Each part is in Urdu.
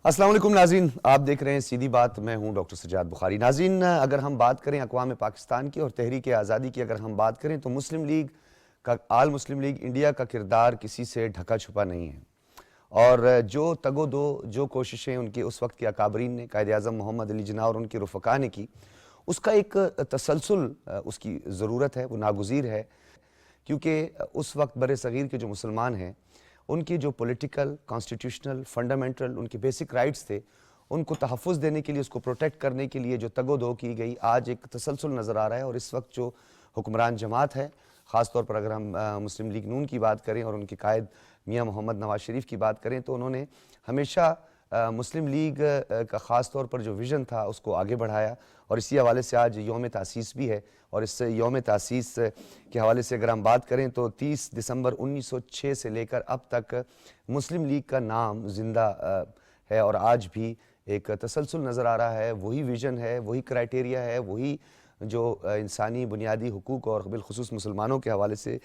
السلام علیکم ناظرین، آپ دیکھ رہے ہیں سیدھی بات، میں ہوں ڈاکٹر سجاد بخاری۔ ناظرین، اگر ہم بات کریں اقوام پاکستان کی اور تحریک آزادی کی اگر ہم بات کریں تو مسلم لیگ انڈیا کا کردار کسی سے ڈھکا چھپا نہیں ہے، اور جو تگ و دو جو کوششیں ان کے اس وقت کے اکابرین نے، قائد اعظم محمد علی جناح اور ان کے رفقا نے کی، اس کا ایک تسلسل اس کی ضرورت ہے، وہ ناگزیر ہے، کیونکہ اس وقت بر صغیر کے جو مسلمان ہیں ان کی جو پولیٹیکل، کانسٹیٹیوشنل، فنڈامنٹل ان کے بیسک رائٹس تھے، ان کو تحفظ دینے کے لیے، اس کو پروٹیکٹ کرنے کے لیے جو تگ و دو کی گئی، آج ایک تسلسل نظر آ رہا ہے۔ اور اس وقت جو حکمران جماعت ہے، خاص طور پر اگر ہم مسلم لیگ نون کی بات کریں اور ان کے قائد میاں محمد نواز شریف کی بات کریں، تو انہوں نے ہمیشہ مسلم لیگ کا خاص طور پر جو ویژن تھا اس کو آگے بڑھایا، اور اسی حوالے سے آج یوم تاسیس بھی ہے۔ اور اس یوم تاسیس کے حوالے سے اگر ہم بات کریں تو 30 دسمبر 1906 سے لے کر اب تک مسلم لیگ کا نام زندہ ہے، اور آج بھی ایک تسلسل نظر آ رہا ہے۔ وہی ویژن ہے، وہی کرائٹیریا ہے، وہی جو انسانی بنیادی حقوق اور بالخصوص مسلمانوں کے حوالے سے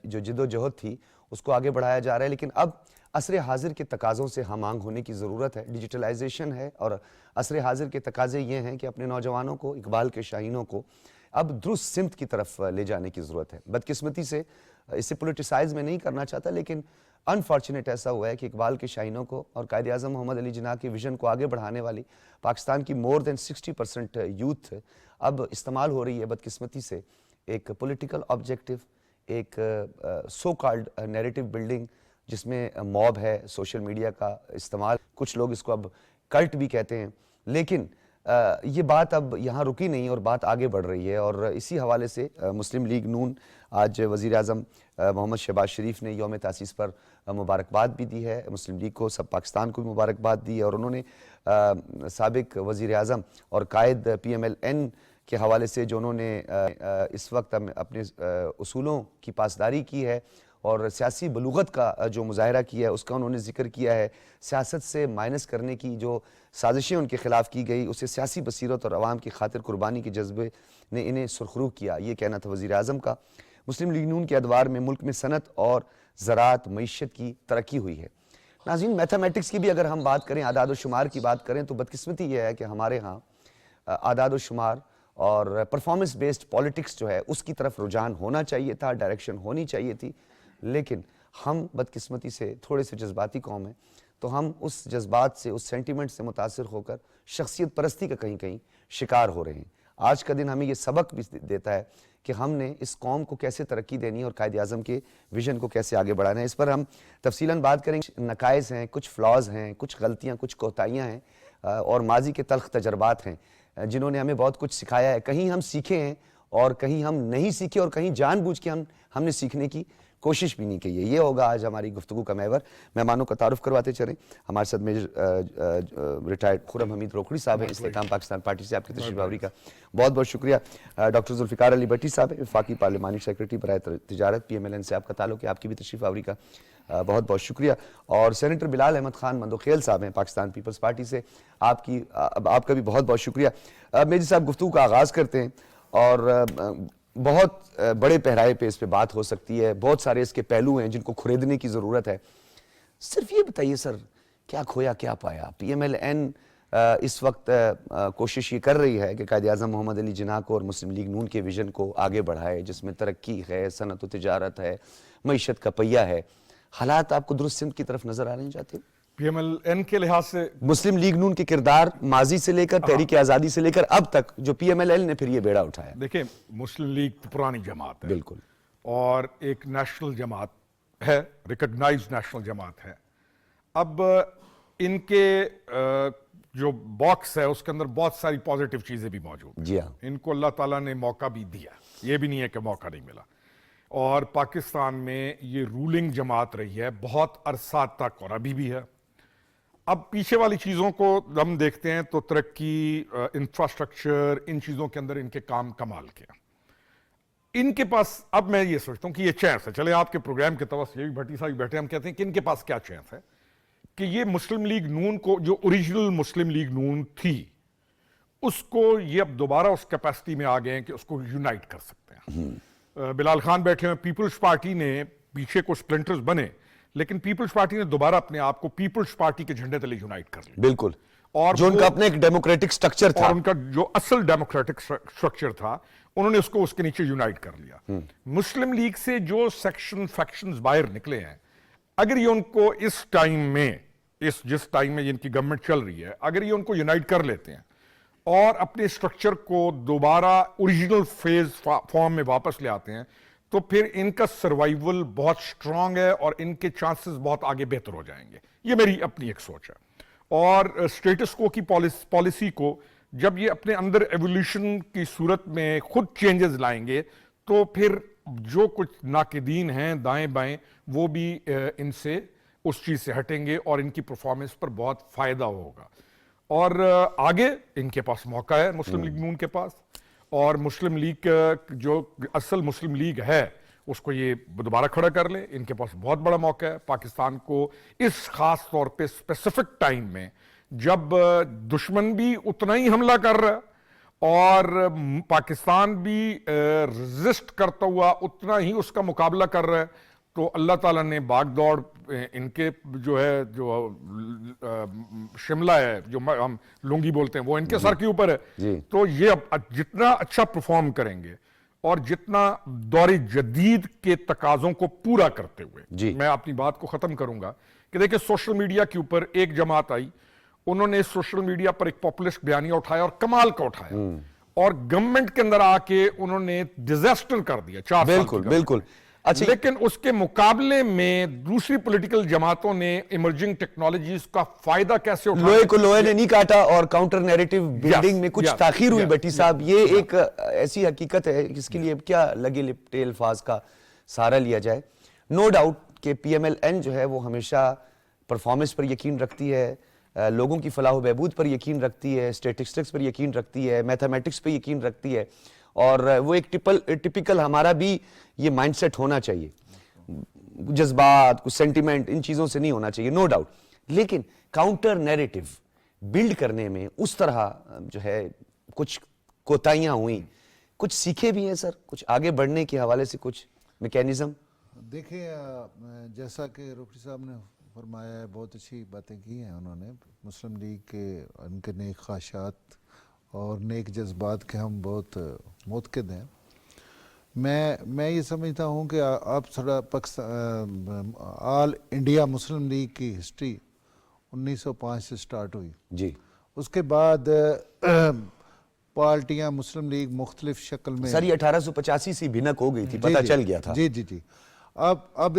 جو جد و جہد تھی اس کو آگے بڑھایا جا رہا ہے۔ لیکن اب عصر حاضر کے تقاضوں سے ہم آہنگ ہونے کی ضرورت ہے۔ ڈیجیٹلائزیشن ہے، اور عصر حاضر کے تقاضے یہ ہیں کہ اپنے نوجوانوں کو، اقبال کے شاہینوں کو اب درست سمت کی طرف لے جانے کی ضرورت ہے۔ بدقسمتی سے اسے پولیٹیسائز میں نہیں کرنا چاہتا، لیکن انفارچونیٹ ایسا ہوا ہے کہ اقبال کے شاہینوں کو اور قائد اعظم محمد علی جناح کے ویژن کو آگے بڑھانے والی پاکستان کی مور دین 60% یوتھ اب استعمال ہو رہی ہے بدقسمتی سے ایک پولیٹیکل آبجیکٹو، ایک سو کالڈ نیریٹو بلڈنگ جس میں موب ہے، سوشل میڈیا کا استعمال، کچھ لوگ اس کو اب کلٹ بھی کہتے ہیں، لیکن یہ بات اب یہاں رکی نہیں اور بات آگے بڑھ رہی ہے۔ اور اسی حوالے سے مسلم لیگ نون آج وزیر اعظم محمد شہباز شریف نے یوم تاسیس پر مبارکباد بھی دی ہے، مسلم لیگ کو، سب پاکستان کو بھی مبارکباد دی ہے، اور انہوں نے سابق وزیر اعظم اور قائد PMLN کے حوالے سے جو انہوں نے اس وقت اپنے اصولوں کی پاسداری کی ہے اور سیاسی بلوغت کا جو مظاہرہ کیا ہے اس کا انہوں نے ذکر کیا ہے۔ سیاست سے مائنس کرنے کی جو سازشیں ان کے خلاف کی گئی، اسے سیاسی بصیرت اور عوام کی خاطر قربانی کے جذبے نے انہیں سرخرو کیا، یہ کہنا تھا وزیر اعظم کا۔ مسلم لیگ نون کے ادوار میں ملک میں صنعت اور زراعت، معیشت کی ترقی ہوئی ہے۔ ناظرین، میتھمیٹکس کی بھی اگر ہم بات کریں، اعداد و شمار کی بات کریں، تو بدقسمتی یہ ہے کہ ہمارے ہاں اعداد و شمار اور پرفارمنس بیسڈ پالیٹکس جو ہے اس کی طرف رجحان ہونا چاہیے تھا، ڈائریکشن ہونی چاہیے تھی، لیکن ہم بدقسمتی سے تھوڑے سے جذباتی قوم ہیں، تو ہم اس جذبات سے، اس سینٹیمنٹ سے متاثر ہو کر شخصیت پرستی کا کہیں کہیں شکار ہو رہے ہیں۔ آج کا دن ہمیں یہ سبق بھی دیتا ہے کہ ہم نے اس قوم کو کیسے ترقی دینی ہے اور قائد اعظم کے ویژن کو کیسے آگے بڑھانا ہے۔ اس پر ہم تفصیلاً بات کریں گے۔ نقائص ہیں، کچھ فلاز ہیں، کچھ غلطیاں، کچھ کوتاہیاں ہیں، اور ماضی کے تلخ تجربات ہیں جنہوں نے ہمیں بہت کچھ سکھایا ہے۔ کہیں ہم سیکھے ہیں اور کہیں ہم نہیں سیکھے، اور کہیں جان بوجھ کے ہم نے سیکھنے کی کوشش بھی نہیں کی ہے۔ یہ ہوگا آج ہماری گفتگو کا محور۔ مہمانوں کا تعارف کرواتے چلیں۔ ہمارے ساتھ میجر ریٹائرڈ خرم حمید روکھڑی صاحب ہیں، استحکام پاکستان پارٹی سے، آپ کی تشریف آوری کا بہت بہت شکریہ۔ ڈاکٹر ذوالفقار علی بھٹی صاحب ہیں، وفاقی پارلیمانی سیکرٹری برائے تجارت، PMLN سے آپ کا تعلق ہے، آپ کی بھی تشریف آوری کا بہت بہت شکریہ۔ اور سینیٹر بلال احمد خان مندوخیل صاحب ہیں، پاکستان پیپلز پارٹی سے، آپ کا بھی بہت بہت شکریہ۔ میجر صاحب، گفتگو کا آغاز کرتے ہیں، اور بہت بڑے پہرائے پہ اس پہ بات ہو سکتی ہے، بہت سارے اس کے پہلو ہیں جن کو کھریدنے کی ضرورت ہے۔ صرف یہ بتائیے سر، کیا کھویا کیا پایا؟ PMLN اس وقت کوشش یہ کر رہی ہے کہ قائد اعظم محمد علی جناح کو اور مسلم لیگ نون کے ویژن کو آگے بڑھائے، جس میں ترقی ہے، صنعت و تجارت ہے، معیشت کا پہیہ ہے۔ حالات آپ کو درست سمت کی طرف نظر آ رہے جاتے ہیں؟ PMLN کے لحاظ سے مسلم لیگ نون کے کردار ماضی سے لے کر، تحریک آزادی سے لے کر اب تک، جو PMLN نے پھر یہ بیڑا اٹھایا۔ دیکھیں، مسلم لیگ پرانی جماعت ہے، بالکل، اور ایک نیشنل جماعت ہے، ریکگنائزڈ نیشنل جماعت ہے۔ اب ان کے جو باکس ہے اس کے اندر بہت ساری پازیٹیو چیزیں بھی موجود ہیں۔ جی ہاں، ان کو اللہ تعالیٰ نے موقع بھی دیا، یہ بھی نہیں ہے کہ موقع نہیں ملا، اور پاکستان میں یہ رولنگ جماعت رہی ہے بہت عرصہ تک، اور ابھی بھی ہے۔ اب پیچھے والی چیزوں کو ہم دیکھتے ہیں تو ترقی، انفراسٹرکچر، ان چیزوں کے اندر ان کے کام کمال کے ہیں۔ ان کے پاس، اب میں یہ سوچتا ہوں کہ یہ چانس ہے، چلے آپ کے پروگرام کے توسط یہ بھی بھٹی صاحب بیٹھے، ہم کہتے ہیں کہ ان کے پاس کیا چانس ہے کہ یہ مسلم لیگ نون کو، جو اوریجنل مسلم لیگ نون تھی، اس کو یہ اب دوبارہ اس کیپیسٹی میں آ گئے ہیں کہ اس کو یونائٹ کر سکتے ہیں۔ بلال خان بیٹھے ہیں، پیپلز پارٹی نے پیچھے کچھ سپلنٹرز بنے، لیکن پیپلز پارٹی نے دوبارہ اپنے آپ کو پیپلز پارٹی کے جھنڈے تلے یونائٹ کر لیا، بالکل، اور جو ان کا اپنا ایک ڈیموکریٹک سٹرکچر تھا، اور ان کا جو اصل ڈیموکریٹک سٹرکچر تھا انہوں نے اس کو اس کے نیچے یونائٹ کر لیا۔ مسلم لیگ سے جو فیکشنز باہر نکلے ہیں، اگر یہ ان کو اس ٹائم میں، جس ٹائم میں ان کی گورنمنٹ چل رہی ہے، اگر یہ ان کو یونائٹ کر لیتے ہیں اور اپنے سٹرکچر کو دوبارہ اوریجنل فیز فارم میں واپس لے آتے ہیں، تو پھر ان کا سروائیول بہت سٹرونگ ہے اور ان کے چانسز بہت آگے بہتر ہو جائیں گے۔ یہ میری اپنی ایک سوچ ہے۔ اور سٹیٹس کو کی پالیسی کو جب یہ اپنے اندر ایولیوشن کی صورت میں خود چینجز لائیں گے، تو پھر جو کچھ ناقدین ہیں دائیں بائیں وہ بھی ان سے اس چیز سے ہٹیں گے اور ان کی پرفارمنس پر بہت فائدہ ہوگا۔ اور آگے ان کے پاس موقع ہے، مسلم لیگ نون کے پاس، اور مسلم لیگ جو اصل مسلم لیگ ہے اس کو یہ دوبارہ کھڑا کر لیں۔ ان کے پاس بہت بڑا موقع ہے پاکستان کو اس خاص طور پہ اسپیسیفک ٹائم میں، جب دشمن بھی اتنا ہی حملہ کر رہا ہے اور پاکستان بھی ریزسٹ کرتا ہوا اتنا ہی اس کا مقابلہ کر رہا ہے، تو اللہ تعالیٰ نے باغ دوڑ ان کے جو ہے جو شملہ ہے، جو ہم لنگی بولتے ہیں، وہ ان کے سر کے اوپر ہے۔ تو یہ اب جتنا اچھا پرفارم کریں گے اور جتنا دور جدید کے تقاضوں کو پورا کرتے ہوئے، میں اپنی بات کو ختم کروں گا کہ دیکھیں سوشل میڈیا کے اوپر ایک جماعت آئی، انہوں نے سوشل میڈیا پر ایک پاپولسٹ بیانیہ اٹھایا اور کمال کا اٹھایا، اور گورنمنٹ کے اندر آ کے انہوں نے ڈیزاسٹر کر دیا 4 سال کی گورنمنٹ۔ بالکل۔ اچھا، لیکن اس کے مقابلے میں دوسری پولیٹیکل جماعتوں نے ایمرجنگ ٹیکنالوجیز کا فائدہ کیسے اٹھایا، لوہے کو لوہے نے نہیں کاٹا، اور کاؤنٹر نیریٹو بلڈنگ میں کچھ تاخیر ہوئی بٹی صاحب، یہ ایک ایسی حقیقت ہے اس کے لیے کیا لگے لپٹے الفاظ کا سہارا لیا جائے۔ نو ڈاؤٹ کہ پی ایم ایل این جو ہے وہ ہمیشہ پرفارمنس پر یقین رکھتی ہے، لوگوں کی فلاح و بہبود پر یقین رکھتی ہے، اسٹیٹسٹکس پر یقین رکھتی ہے، میتھمیٹکس پہ یقین رکھتی ہے، اور وہ ایک ٹپیکل ہمارا بھی یہ مائنڈ سیٹ ہونا چاہیے، جذبات، کچھ سینٹیمنٹ، ان چیزوں سے نہیں ہونا چاہیے، نو ڈاؤٹ۔ لیکن کاؤنٹر نیریٹو بلڈ کرنے میں اس طرح جو ہے کچھ کوتاہیاں ہوئیں، کچھ سیکھے بھی ہیں سر، کچھ آگے بڑھنے کے حوالے سے کچھ میکینزم؟ دیکھیں، جیسا کہ رکھی صاحب نے فرمایا ہے، بہت اچھی باتیں کی ہیں انہوں نے۔ مسلم لیگ کے ان کے نیک خواہشات اور نیک جذبات کے ہم بہت متقد ہیں۔ میں یہ سمجھتا ہوں کہ آپ تھوڑا آل انڈیا مسلم لیگ کی ہسٹری 1905 سے سٹارٹ ہوئی، جی، اس کے بعد پارٹیاں مسلم لیگ مختلف شکل میں، سر یہ 1885 سے بھنک ہو گئی تھی، پتہ چل گیا تھا۔ جی۔ اب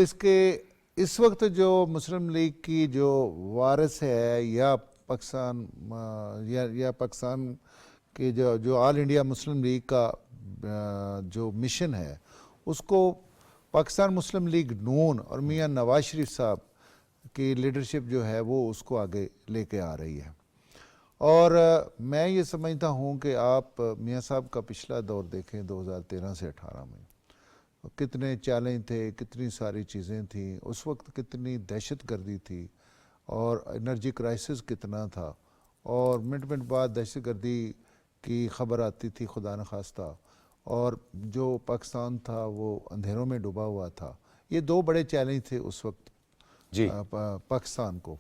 اس وقت جو مسلم لیگ کی جو وارث ہے یا پاکستان کے جو آل انڈیا مسلم لیگ کا جو مشن ہے، اس کو پاکستان مسلم لیگ نون اور میاں نواز شریف صاحب کی لیڈرشپ جو ہے وہ اس کو آگے لے کے آ رہی ہے۔ اور میں یہ سمجھتا ہوں کہ آپ میاں صاحب کا پچھلا دور دیکھیں 2013 سے 18 میں کتنے چیلنج تھے، کتنی ساری چیزیں تھیں، اس وقت کتنی دہشت گردی تھی اور انرجی کرائسس کتنا تھا، اور منٹ بعد دہشت گردی کی خبر آتی تھی خدا نخواستہ، اور جو پاکستان تھا وہ اندھیروں میں ڈوبا ہوا تھا۔ یہ 2 بڑے چیلنج تھے اس وقت پاکستان کو۔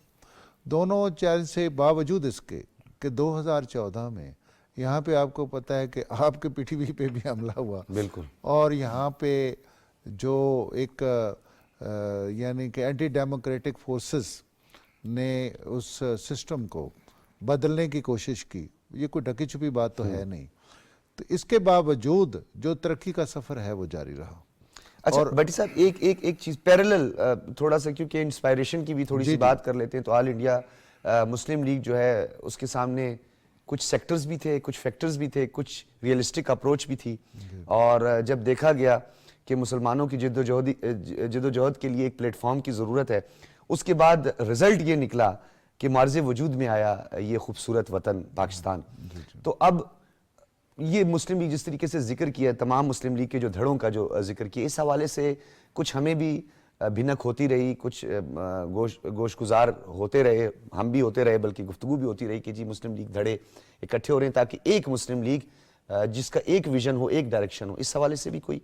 دونوں چیلنج سے باوجود اس کے کہ 2014 میں یہاں پہ آپ کو پتہ ہے کہ آپ کے پی ٹی وی پہ بھی حملہ ہوا، بالکل، اور یہاں پہ جو ایک یعنی کہ اینٹی ڈیموکریٹک فورسز نے اس سسٹم کو بدلنے کی کوشش کی، یہ کوئی ڈھکی چھپی بات تو ہے نہیں۔ تو اس کے باوجود جو ترقی کا سفر ہے وہ جاری رہا۔ اچھا بٹی صاحب، ایک چیز پیرلل تھوڑا سا، کیونکہ انسپائریشن کی بھی تھوڑی سی بات کر لیتے ہیں، تو آل انڈیا مسلم لیگ جو ہے اس کے سامنے کچھ سیکٹرز بھی تھے، کچھ فیکٹرز بھی تھے، کچھ ریئلسٹک اپروچ بھی تھی، اور جب دیکھا گیا کہ مسلمانوں کی جد و جہد کے لیے ایک پلیٹ فارم کی ضرورت ہے، اس کے بعد رزلٹ یہ نکلا کہ معرض وجود میں آیا یہ خوبصورت وطن پاکستان۔ تو اب یہ مسلم لیگ جس طریقے سے ذکر کیا ہے، تمام مسلم لیگ کے جو دھڑوں کا جو ذکر کیا، اس حوالے سے کچھ ہمیں بھی بھنک ہوتی رہی، کچھ گوش گزار ہوتے رہے، ہم بھی ہوتے رہے، بلکہ گفتگو بھی ہوتی رہی کہ جی مسلم لیگ دھڑے اکٹھے ہو رہے ہیں تاکہ ایک مسلم لیگ جس کا ایک ویژن ہو، ایک ڈائریکشن ہو، اس حوالے سے بھی کوئی؟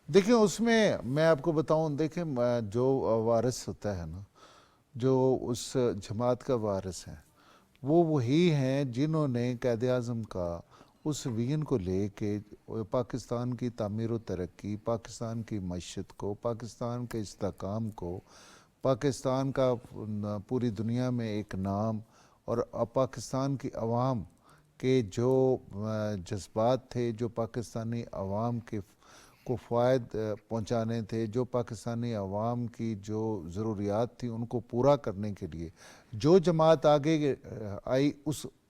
دیکھیں اس میں آپ کو بتاؤں، دیکھیں جو وارث ہوتا ہے نا، جو اس جماعت کا وارث ہے، وہ وہی ہیں جنہوں نے قائد اعظم کا اس ویژن کو لے کے پاکستان کی تعمیر و ترقی، پاکستان کی معیشت کو، پاکستان کے استحکام کو، پاکستان کا پوری دنیا میں ایک نام، اور پاکستان کی عوام کے جو جذبات تھے، جو پاکستانی عوام کے کو فائد پہنچانے تھے، جو پاکستانی عوام کی جو ضروریات تھی ان کو پورا کرنے کے لیے جو جماعت آگے آئی،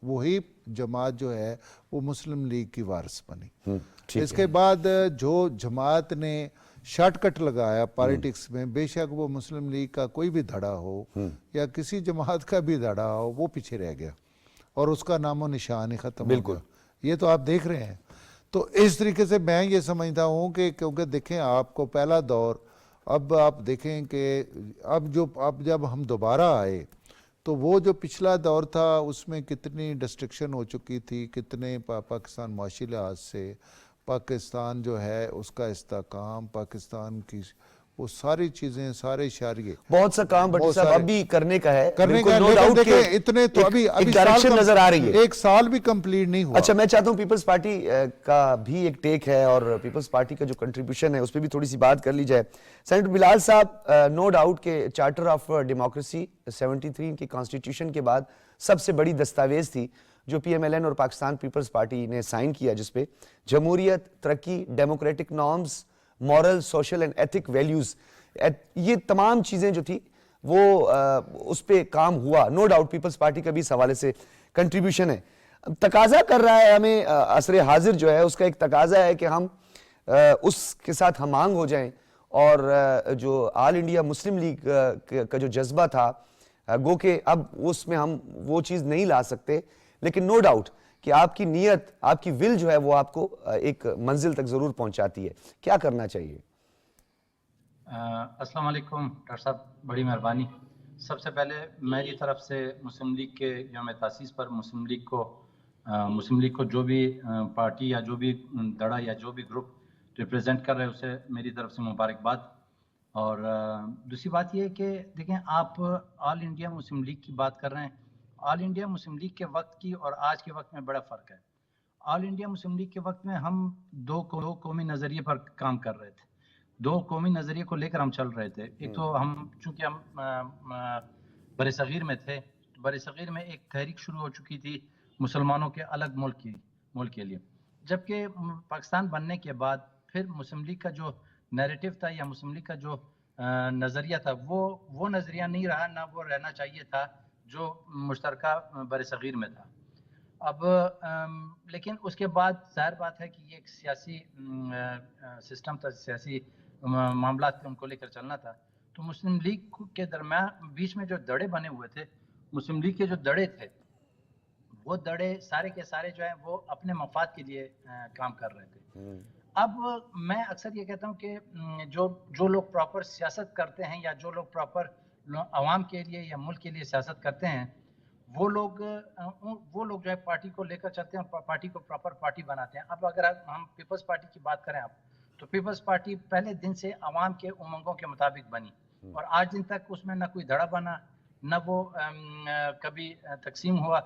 وہی جماعت جو ہے وہ مسلم لیگ کی وارث بنی۔ اس کے بعد جو جماعت نے شارٹ کٹ لگایا پالیٹکس میں، بے شک وہ مسلم لیگ کا کوئی بھی دھڑا ہو یا کسی جماعت کا بھی دھڑا ہو، وہ پیچھے رہ گیا اور اس کا نام و نشان ہی ختم ہو گیا۔ یہ تو آپ دیکھ رہے ہیں۔ تو اس طریقے سے میں یہ سمجھتا ہوں کہ کیونکہ دیکھیں آپ کو پہلا دور، اب آپ دیکھیں کہ اب جب ہم دوبارہ آئے تو وہ جو پچھلا دور تھا اس میں کتنی ڈسٹرکشن ہو چکی تھی، کتنے پاکستان معاشی لحاظ سے، پاکستان جو ہے اس کا استحکام، پاکستان کی وہ ساری چیزیں، سارے اشاریے، بہت سا کام بٹ صاحب اب بھی کرنے کا ہے، کرنے کا، لیکن دیکھیں اتنے تو ابھی ڈائریکشن نظر آ رہی ہے، ایک سال بھی کمپلیٹ نہیں ہوا۔ اچھا میں چاہتا ہوں پیپلز پارٹی کا بھی ایک ٹیک ہے اور پیپلز پارٹی کا جو کنٹریبیوشن ہے اس پہ بھی تھوڑی سی بات کر لی جائے۔ سینیٹر بلال صاحب، نو ڈاؤٹ کہ چارٹر آف ڈیموکریسی 73 کی کانسٹیٹیوشن کے بعد سب سے بڑی دستاویز تھی جو پی ایم ایل این اور پاکستان پیپلز پارٹی نے سائن کیا، جس پہ جمہوریت، ترقی، democratic norms, moral, social and ethic values, یہ تمام چیزیں جو تھی وہ اس پہ کام ہوا۔ نو ڈاؤٹ پیپلز پارٹی کا بھی اس حوالے سے کنٹریبیوشن ہے، تقاضا کر رہا ہے ہمیں عصر حاضر جو ہے اس کا ایک تقاضا ہے کہ ہم اس کے ساتھ ہم آہنگ ہو جائیں، اور جو آل انڈیا مسلم لیگ کا جو جذبہ تھا گو کہ اب اس میں ہم وہ چیز نہیں لا سکتے، لیکن نو ڈاؤٹ کہ آپ کی نیت، آپ کی ول جو ہے وہ آپ کو ایک منزل تک ضرور پہنچاتی ہے۔ کیا کرنا چاہیے؟ السلام علیکم ڈاکٹر صاحب، بڑی مہربانی۔ سب سے پہلے میری طرف سے مسلم لیگ کے یوم تاسیس پر مسلم لیگ کو جو بھی پارٹی یا جو بھی دڑا یا جو بھی گروپ ریپریزنٹ کر رہے ہیں اسے میری طرف سے مبارکباد۔ اور دوسری بات یہ ہے کہ دیکھیں، آپ آل انڈیا مسلم لیگ کی بات کر رہے ہیں۔ آل انڈیا مسلم لیگ کے وقت کی اور آج کے وقت میں بڑا فرق ہے۔ آل انڈیا مسلم لیگ کے وقت میں ہم دو قومی نظریے پر کام کر رہے تھے، دو قومی نظریے کو لے کر ہم چل رہے تھے۔ ایک تو چونکہ ہم بر صغیر میں تھے، بر صغیر میں ایک تحریک شروع ہو چکی تھی مسلمانوں کے الگ ملک کے لیے، جبکہ پاکستان بننے کے بعد پھر مسلم لیگ کا جو نیریٹو تھا یا مسلم لیگ کا جو نظریہ تھا وہ نظریہ نہیں رہا، نہ وہ رہنا چاہیے تھا جو مشترکہ بر صغیر میں تھا۔ اب لیکن اس کے بعد ظاہر بات ہے کہ یہ ایک سیاسی سسٹم تھا، سیاسی معاملات ان کو لے کر چلنا تھا۔ تو مسلم لیگ کے درمیان بیچ میں جو دڑے بنے ہوئے تھے، مسلم لیگ کے جو دڑے تھے، وہ دڑے سارے کے سارے جو ہیں وہ اپنے مفاد کے لیے کام کر رہے تھے۔ اب میں اکثر یہ کہتا ہوں کہ جو لوگ پراپر سیاست کرتے ہیں یا جو لوگ پراپر عوام کے لیے یا ملک کے لیے سیاست کرتے ہیں، وہ لوگ جو ہے پارٹی کو لے کر چلتے ہیں، پارٹی کو پراپر پارٹی بناتے ہیں۔ اب اگر ہم پیپلز پارٹی کی بات کریں تو پیپلز پارٹی پہلے دن سے عوام کے امنگوں کے مطابق بنی، اور آج دن تک اس میں نہ کوئی دھڑا بنا، نہ وہ کبھی تقسیم ہوا۔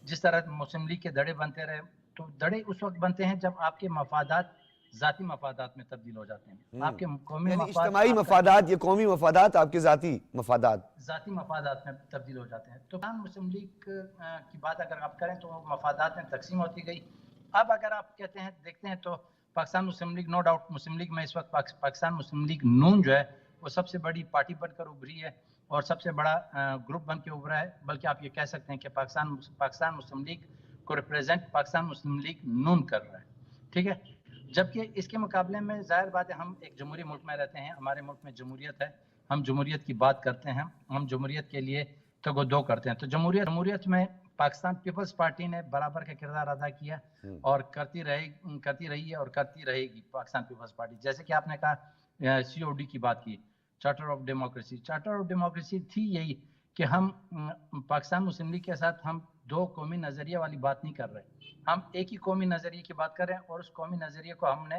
جس طرح مسلم لیگ کے دھڑے بنتے رہے، تو دھڑے اس وقت بنتے ہیں جب آپ کے مفادات ذاتی مفادات میں تبدیل ہو جاتے ہیں، آپ کے قومی یعنی مفاد، اجتماعی مفادات یا قومی مفادات آپ کے ذاتی مفادات میں تبدیل ہو جاتے ہیں۔ تو مسلم لیگ کی بات اگر آپ کریں تو مفادات میں تقسیم ہوتی گئی۔ اب اگر آپ کہتے ہیں، دیکھتے ہیں تو پاکستان مسلم لیگ، نو ڈاؤٹ مسلم لیگ میں اس وقت پاکستان مسلم لیگ نون جو ہے وہ سب سے بڑی پارٹی بن کر ابھری ہے اور سب سے بڑا گروپ بن کے ابھرا ہے، بلکہ آپ یہ کہہ سکتے ہیں کہ پاکستان مسلم لیگ کو ریپریزنٹ پاکستان مسلم لیگ نون کر رہا ہے، ٹھیک ہے۔ جبکہ اس کے مقابلے میں ظاہر بات ہے ہم ایک جمہوری ملک میں رہتے ہیں، ہمارے ملک میں جمہوریت ہے، ہم جمہوریت کی بات کرتے ہیں، ہم جمہوریت کے لیے تگ و دو کرتے ہیں۔ تو جمہوریت میں پاکستان پیپلز پارٹی نے برابر کا کردار ادا کیا اور کرتی رہی ہے اور کرتی رہے گی پاکستان پیپلز پارٹی۔ جیسے کہ آپ نے کہا سی او ڈی کی بات کی، چارٹر آف ڈیموکریسی تھی یہی کہ ہم پاکستان مسلم لیگ کے ساتھ ہم دو قومی نظریہ والی بات نہیں کر رہے، ہم ایک ہی قومی نظریے کی بات کر رہے ہیں، اور اس قومی نظریے کو ہم نے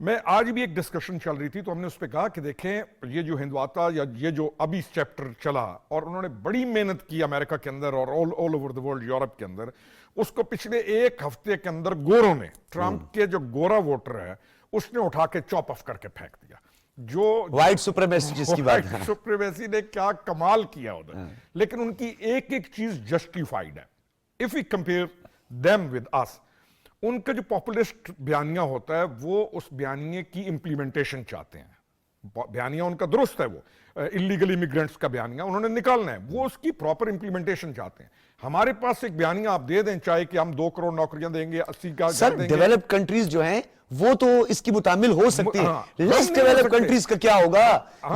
میں آج بھی ایک ڈسکشن چل رہی تھی تو ہم نے اس پہ کہا کہ دیکھیں یہ جو ہندواتا یا یہ جو ابھی چیپٹر چلا اور انہوں نے بڑی محنت کی امریکہ کے اندر اور all over the world Europe کے اندر، اس کو پچھلے ایک ہفتے کے اندر گوروں نے، ٹرمپ کے جو گورا ووٹر ہے اس نے اٹھا کے چاپ آف کر کے پھینک دیا. جو وائٹ سپریمیسی جس کی بات ہے، سپریمیسی نے کیا کمال کیا ادھر، لیکن ان کی ایک ایک چیز جسٹیفائیڈ ہے. if we compare them with us، ان کا جو پاپولسٹ بیانیہ ہوتا ہے وہ اس بیانیے کی امپلیمنٹیشن چاہتے ہیں. بیانیہ ان کا درست ہے، وہ اللیگل امیگرینٹس کا بیانیہ انہوں نے نکالنا ہے، وہ اس کی پراپر امپلیمنٹیشن چاہتے ہیں. ہمارے پاس ایک بیانیہ آپ دے دیں چاہے کہ ہم 2 کروڑ نوکریاں دیں گے، 80 کا سر دیں گے. ڈیولپ کنٹریز جو ہیں وہ تو اس کی متعامل ہو سکتی ہیں، لیس ڈیولپ کنٹریز کا کیا ہوگا؟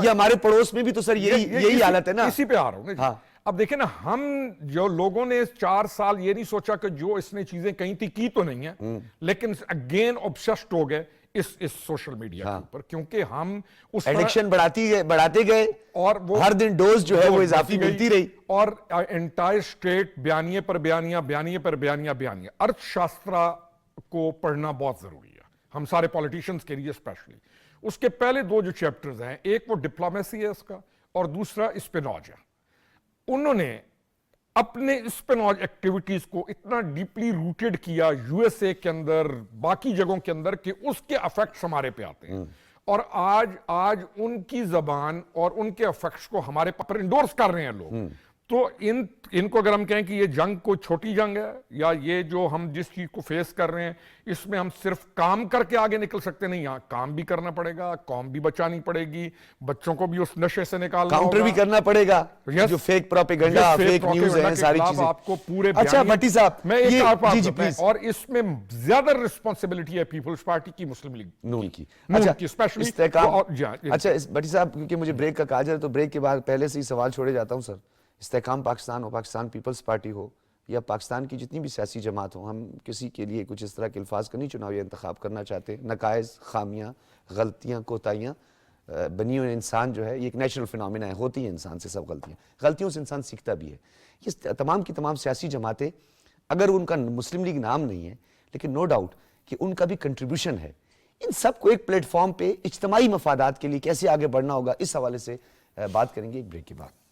یہ ہمارے پڑوس میں بھی تو سر یہی حالت ہے نا. اسی پہ آ رہا ہوں نا. اب دیکھیں نا، ہم جو لوگوں نے 4 سال یہ نہیں سوچا کہ جو اس نے چیزیں کہیں تھی کی تو نہیں ہے، لیکن اگین obsessed ہو گئے اس سوشل میڈیا کے اوپر، کیونکہ ہم اس ایڈکشن بڑھاتے گئے اور وہ ہر دن ڈوز جو ہے وہ اضافی ملتی رہی، اور انٹائر اسٹیٹ بیانیے پر بیانیہ، بیانیے پر بیانیہ، بیانیہ. ارتھ شاسترا کو پڑھنا بہت ضروری ہے ہم سارے پولیٹیشنز کے لیے اسپیشلی. اس کے پہلے 2 جو چیپٹرز ہیں، ایک وہ ڈپلومیسی ہے اس کا اور دوسرا اسپیناج ہے. انہوں نے اپنے اسپیناج ایکٹیویٹیز کو اتنا ڈیپلی روٹیڈ کیا یو ایس اے کے اندر، باقی جگہوں کے اندر، کہ اس کے افیکٹس ہمارے پہ آتے ہیں. اور آج ان کی زبان اور ان کے افیکٹس کو ہمارے پر انڈورس کر رہے ہیں لوگ. تو ان کو اگر ہم کہیں کہ یہ جنگ کوئی چھوٹی جنگ ہے، یا یہ جو ہم جس چیز کو فیس کر رہے ہیں اس میں ہم صرف کام کر کے آگے نکل سکتے نہیں، یہاں کام بھی کرنا پڑے گا، قوم بھی بچانی پڑے گی، بچوں کو بھی اس نشے سے نکالنا ہوگا، کاؤنٹر بھی کرنا پڑے گا جو فیک پروپیگنڈا، فیک نیوز ہیں، ساری چیزیں. آپ کو پورے اچھا بھٹی صاحب، میں ایک آپ جی پلیز. اور اس میں زیادہ رسپانسبلٹی ہے پیپلز پارٹی کی، مسلم لیگ نون کی. اچھا اسپیشلی استحکام. اچھا بھٹی صاحب، کیونکہ مجھے بریک کا کہا جائے تو بریک کے بعد پہلے سے ہی سوال چھوڑے جاتا ہوں سر. استحکام پاکستان ہو، پاکستان پیپلز پارٹی ہو، یا پاکستان کی جتنی بھی سیاسی جماعت ہو، ہم کسی کے لیے کچھ اس طرح کے الفاظ کا نہیں چناوی انتخاب کرنا چاہتے. نقائص، خامیاں، غلطیاں، کوتاہیاں، بنی ہوئے انسان جو ہے یہ ایک نیچرل فینومینا ہے، ہوتی ہیں انسان سے سب غلطیوں سے انسان سیکھتا بھی ہے. یہ تمام کی تمام سیاسی جماعتیں، اگر ان کا مسلم لیگ نام نہیں ہے لیکن نو ڈاؤٹ کہ ان کا بھی کنٹریبیوشن ہے، ان سب کو ایک پلیٹ فارم پہ اجتماعی مفادات کے لیے کیسے آگے بڑھنا ہوگا، اس حوالے سے بات کریں گے ایک بریک کے بعد.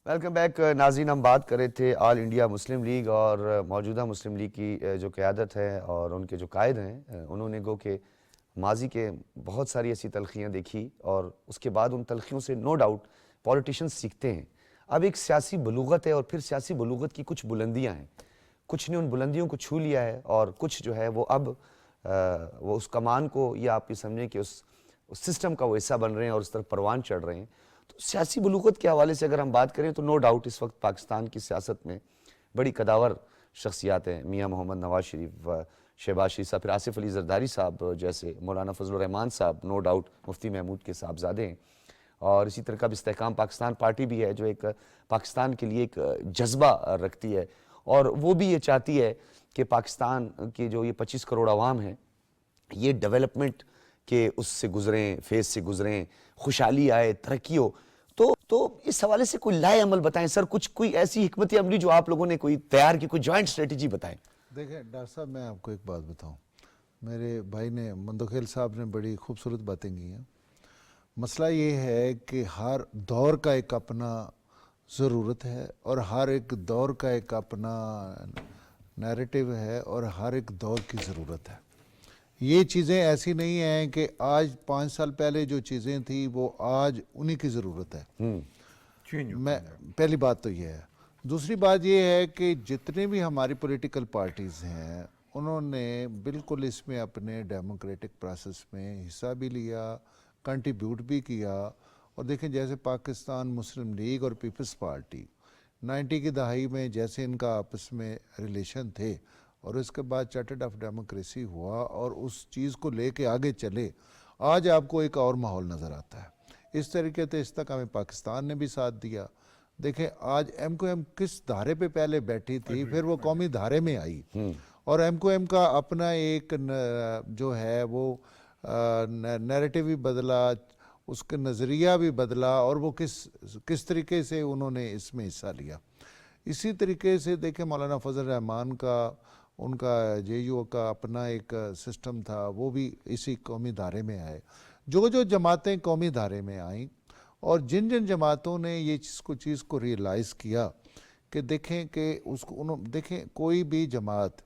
ویلکم بیک ناظرین. ہم بات کر رہے تھے آل انڈیا مسلم لیگ اور موجودہ مسلم لیگ کی جو قیادت ہے اور ان کے جو قائد ہیں، انہوں نے گو کہ ماضی کے بہت ساری ایسی تلخیاں دیکھی اور اس کے بعد ان تلخیوں سے نو ڈاؤٹ پولیٹیشنز سیکھتے ہیں. اب ایک سیاسی بلوغت ہے اور پھر سیاسی بلوغت کی کچھ بلندیاں ہیں، کچھ نے ان بلندیوں کو چھو لیا ہے اور کچھ جو ہے وہ اب وہ اس کمان کو، یا آپ یہ سمجھیں کہ اس سسٹم کا وہ حصہ بن رہے ہیں اور اس طرف پروان چڑھ رہے ہیں. تو سیاسی بلوغت کے حوالے سے اگر ہم بات کریں تو نو ڈاؤٹ اس وقت پاکستان کی سیاست میں بڑی قداور شخصیات ہیں. میاں محمد نواز شریف، شہباز شریف صاحب، پھر آصف علی زرداری صاحب جیسے، مولانا فضل الرحمان صاحب، نو ڈاؤٹ مفتی محمود کے صاحبزادے ہیں. اور اسی طرح کا استحکام پاکستان پارٹی بھی ہے جو ایک پاکستان کے لیے ایک جذبہ رکھتی ہے، اور وہ بھی یہ چاہتی ہے کہ پاکستان کی جو یہ 25 کروڑ عوام ہیں یہ ڈیولپمنٹ کے اس سے گزریں، فیز سے گزریں، خوشحالی آئے، ترقی ہو. تو اس حوالے سے کوئی لائے عمل بتائیں سر، کوئی ایسی حکمت عملی جو آپ لوگوں نے کوئی تیار کی، کوئی جوائنٹ اسٹریٹجی بتائیں. دیکھیں ڈاکٹر صاحب، میں آپ کو ایک بات بتاؤں. میرے بھائی نے، مندوخیل صاحب نے بڑی خوبصورت باتیں کی ہیں. مسئلہ یہ ہے کہ ہر دور کا ایک اپنا ضرورت ہے اور ہر ایک دور کا ایک اپنا نیریٹو ہے اور ہر ایک دور کی ضرورت ہے. یہ چیزیں ایسی نہیں ہیں کہ آج 5 سال پہلے جو چیزیں تھیں وہ آج انہی کی ضرورت ہے. میں پہلی بات تو یہ ہے. دوسری بات یہ ہے کہ جتنے بھی ہماری پولیٹیکل پارٹیز ہیں انہوں نے بالکل اس میں اپنے ڈیموکریٹک پروسیس میں حصہ بھی لیا، کنٹریبیوٹ بھی کیا. اور دیکھیں جیسے پاکستان مسلم لیگ اور پیپلز پارٹی 90 کی دہائی میں جیسے ان کا آپس میں ریلیشن تھے، اور اس کے بعد چارٹرڈ آف ڈیموکریسی ہوا اور اس چیز کو لے کے آگے چلے، آج آپ کو ایک اور ماحول نظر آتا ہے. اس طریقے سے اس تک ہمیں پاکستان نے بھی ساتھ دیا. دیکھیں آج ایم کو ایم کس دھارے پہ پہلے بیٹھی تھی، پھر وہ قومی دھارے میں آئی، اور ایم کو ایم کا اپنا ایک جو ہے وہ نیریٹو بھی بدلا، اس کا نظریہ بھی بدلا اور وہ کس طریقے سے انہوں نے اس میں حصہ لیا. اسی طریقے سے دیکھیں مولانا فضل الرحمان کا ان کا جے یو کا اپنا ایک سسٹم تھا, وہ بھی اسی قومی دھارے میں آئے. جو جماعتیں قومی دھارے میں آئیں اور جن جماعتوں نے یہ چیز کو ریئلائز کیا کہ دیکھیں کہ اس کو دیکھیں کوئی بھی جماعت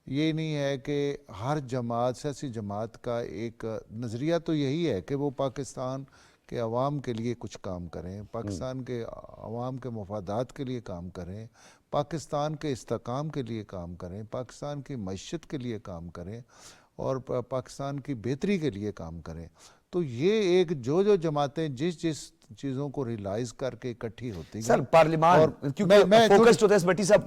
یہ نہیں ہے کہ ہر جماعت سیاسی جماعت کا ایک نظریہ تو یہی ہے کہ وہ پاکستان کے عوام کے لیے کچھ کام کریں, پاکستان کے عوام کے مفادات کے لیے کام کریں, پاکستان کے استحکام کے لیے کام کریں, پاکستان کی معیشت کے لیے کام کریں اور پاکستان کی بہتری کے لیے کام کریں. تو یہ ایک جو جماعتیں جس چیزوں کو ریلائز کر کے اکٹھی ہوتی ہیں. سر پارلیمان کیونکہ فوکس ہوتا ہے بٹی صاحب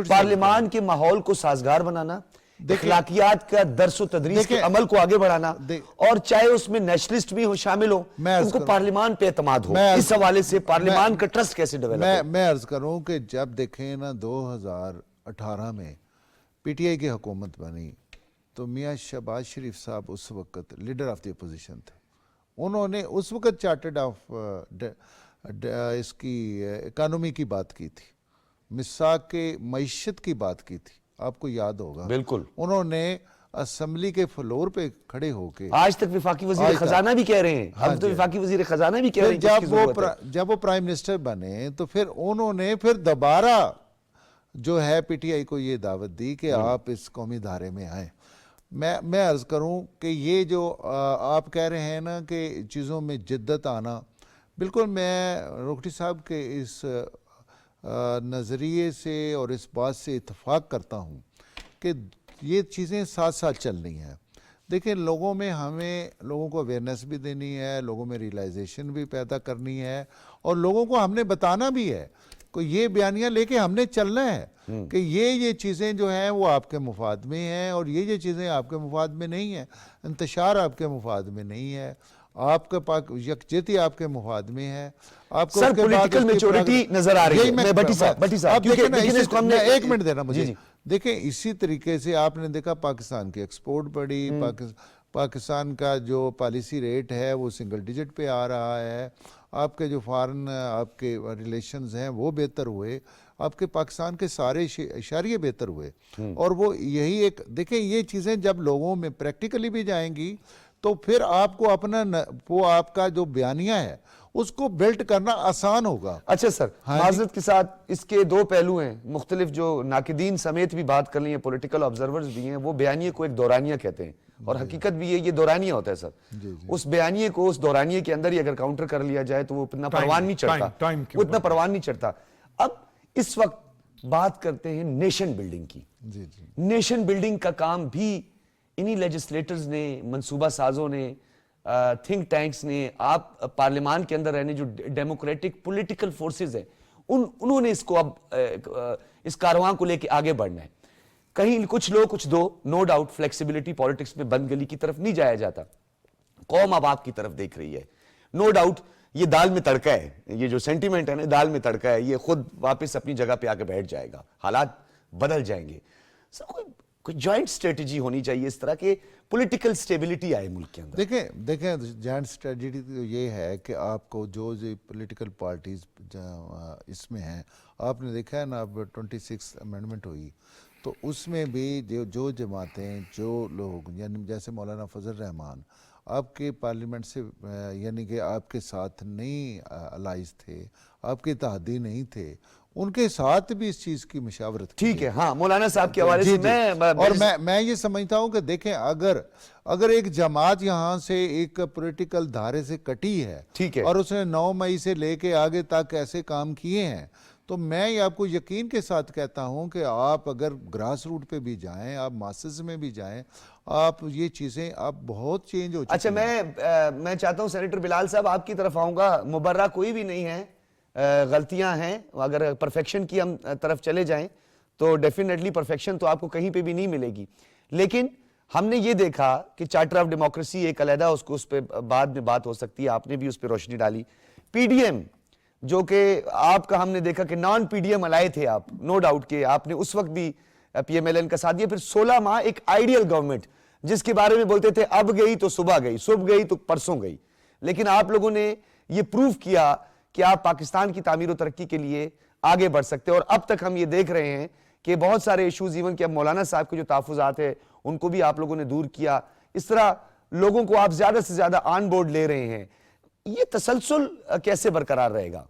پارلیمان کے ماحول کو سازگار بنانا, اخلاقیات کا درس و تدریس کے عمل کو آگے بڑھانا, اور چاہے اس میں نیشنلسٹ بھی شامل ہو, ان کو پارلیمان پہ اعتماد ہو. اس حوالے سے پارلیمان کا ٹرسٹ کیسے ڈیولپ ہو؟ میں عرض کروں کہ جب دیکھیں نا 2018 میں پی ٹی آئی کی حکومت بنی تو میاں شہباز شریف صاحب اس وقت لیڈر آف دی اپوزیشن تھے. انہوں نے اس وقت چارٹرڈ آف اس کی اکانومی کی بات کی تھی, مساق کے معیشت کی بات کی تھی, آپ کو یاد ہوگا. بالکل. انہوں نے اسمبلی کے فلور پہ کھڑے ہو کے آج تک وفاقی وزیر خزانہ بھی کہہ رہے ہیں, ہم تو وفاقی وزیر خزانہ بھی کہہ رہے ہیں جب وہ پرائم منسٹر بنے تو پھر انہوں نے دوبارہ جو ہے پی ٹی آئی کو یہ دعوت دی کہ آپ اس قومی دھارے میں آئیں. میں عرض کروں کہ یہ جو آپ کہہ رہے ہیں نا کہ چیزوں میں جدت آنا, بالکل میں روکٹی صاحب کے اس نظریے سے اور اس بات سے اتفاق کرتا ہوں کہ یہ چیزیں ساتھ ساتھ چلنی ہیں. دیکھیں ہمیں لوگوں کو اویئرنیس بھی دینی ہے, لوگوں میں ریئلائزیشن بھی پیدا کرنی ہے, اور لوگوں کو ہم نے بتانا بھی ہے کہ یہ بیانیاں لے کے ہم نے چلنا ہے کہ یہ چیزیں جو ہیں وہ آپ کے مفاد میں ہیں اور یہ چیزیں آپ کے مفاد میں نہیں ہیں. انتشار آپ کے مفاد میں نہیں ہے, آپ کے یکجہتی آپ کے مفاد میں ہے. آپ کو سر پولیٹیکل میچورٹی نظر آ رہی ہے. بٹی صاحب ایک منٹ دینا مجھے. دیکھیں اسی طریقے سے آپ نے دیکھا پاکستان کی ایکسپورٹ بڑھی, پاکستان کا جو پالیسی ریٹ ہے وہ سنگل ڈیجٹ پہ آ رہا ہے, آپ کے جو فارن آپ کے ریلیشنز ہیں وہ بہتر ہوئے, آپ کے پاکستان کے سارے اشاریے بہتر ہوئے. اور وہ یہی ایک دیکھیں یہ چیزیں جب لوگوں میں پریکٹیکلی بھی جائیں گی تو پھر آپ کو اپنا وہ آپ کا جو بیانیہ ہے اس کو بلٹ کرنا آسان ہوگا. اچھا سر, معذرت کے ساتھ اس کے دو پہلو ہیں, مختلف جو ناقدین سمیت بھی بات کر لی ہیں, پولیٹیکل آبزرورز بھی ہیں, وہ بیانیے کو ایک دورانیہ کہتے ہیں, اور حقیقت بھی یہ دورانیہ ہوتا ہے سر. اس بیانیے کو اس دورانیے کے اندر ہی اگر کاؤنٹر کر لیا جائے تو وہ اتنا پروان نہیں چڑھتا. اب اس وقت بات کرتے ہیں نیشن بلڈنگ کی. نیشن بلڈنگ کا کام بھی انہی لیجسلیٹرز نے, منصوبہ سازوں نے, تھنک ٹینکس نے, آپ پارلیمان کے اندر رہنے جو ڈیموکریٹک پولیٹیکل فورسز ہیں انہوں نے اس کو اب اس کارواں کو لے کے آگے بڑھنا ہے. کہیں کچھ لو کچھ دو, نو ڈاؤٹ فلیکسیبلٹی پالیٹکس میں بند گلی کی طرف نہیں جایا جاتا, قوم اب آپ کی طرف دیکھ رہی ہے. نو ڈاؤٹ یہ دال میں تڑکا ہے, یہ جو سینٹیمنٹ ہے نا دال میں تڑکا ہے, یہ خود واپس اپنی جگہ پہ آ کے بیٹھ جائے گا, حالات بدل جائیں گے. سر کوئی جوائنٹ سٹریٹجی ہونی چاہیے اس طرح کہ پولیٹیکل سٹیبلٹی آئے ملک کے اندر. دیکھیں جوائنٹ سٹریٹجی تو یہ ہے کہ آپ کو جو پولیٹیکل پارٹیز اس میں ہیں, آپ نے دیکھا ہے نا اب 26 امینڈمنٹ ہوئی تو اس میں بھی جو جماعتیں جو لوگ یعنی جیسے مولانا فضل الرحمان آپ کے پارلیمنٹ سے یعنی کہ آپ کے ساتھ نہیں الائز تھے, آپ کے اتحادی نہیں تھے, ان کے ساتھ بھی اس چیز کی مشاورت کی. ٹھیک ہے, ہاں مولانا صاحب کے حوالے سے اور میں یہ سمجھتا ہوں کہ دیکھیں اگر ایک جماعت یہاں سے ایک پولیٹیکل دھارے سے کٹی ہے اور اس نے 9 مئی سے لے کے آگے تک ایسے کام کیے ہیں تو میں یہ آپ کو یقین کے ساتھ کہتا ہوں کہ آپ اگر گراس روٹ پہ بھی جائیں, آپ ماسز میں بھی جائیں, آپ یہ چیزیں آپ بہت چینج ہو چکی. اچھا میں چاہتا ہوں سینیٹر بلال صاحب آپ کی طرف آؤں گا. مبرہ کوئی بھی نہیں ہے, غلطیاں ہیں, اگر پرفیکشن کی ہم طرف چلے جائیں تو ڈیفینیٹلی پرفیکشن تو آپ کو کہیں پہ بھی نہیں ملے گی. لیکن ہم نے یہ دیکھا کہ چارٹر آف ڈیموکریسی ایک علیحدہ اس پہ بعد میں بات ہو سکتی ہے, آپ نے بھی اس پہ روشنی ڈالی. پی ڈی ایم جو کہ آپ کا ہم نے دیکھا کہ نان پی ڈی ایم الائے تھے آپ, نو ڈاؤٹ کہ آپ نے اس وقت بھی پی ایم ایل این کا ساتھ دیا. پھر 16 ماہ ایک آئیڈیل گورنمنٹ جس کے بارے میں بولتے تھے اب گئی تو صبح گئی, صبح گئی تو پرسوں گئی, لیکن آپ لوگوں نے یہ پروف کیا کہ آپ پاکستان کی تعمیر و ترقی کے لیے آگے بڑھ سکتے ہیں. اور اب تک ہم یہ دیکھ رہے ہیں کہ بہت سارے ایشوز ایون کہ اب مولانا صاحب کے جو تحفظات ہیں ان کو بھی آپ لوگوں نے دور کیا. اس طرح لوگوں کو آپ زیادہ سے زیادہ آن بورڈ لے رہے ہیں. یہ تسلسل کیسے برقرار رہے گا؟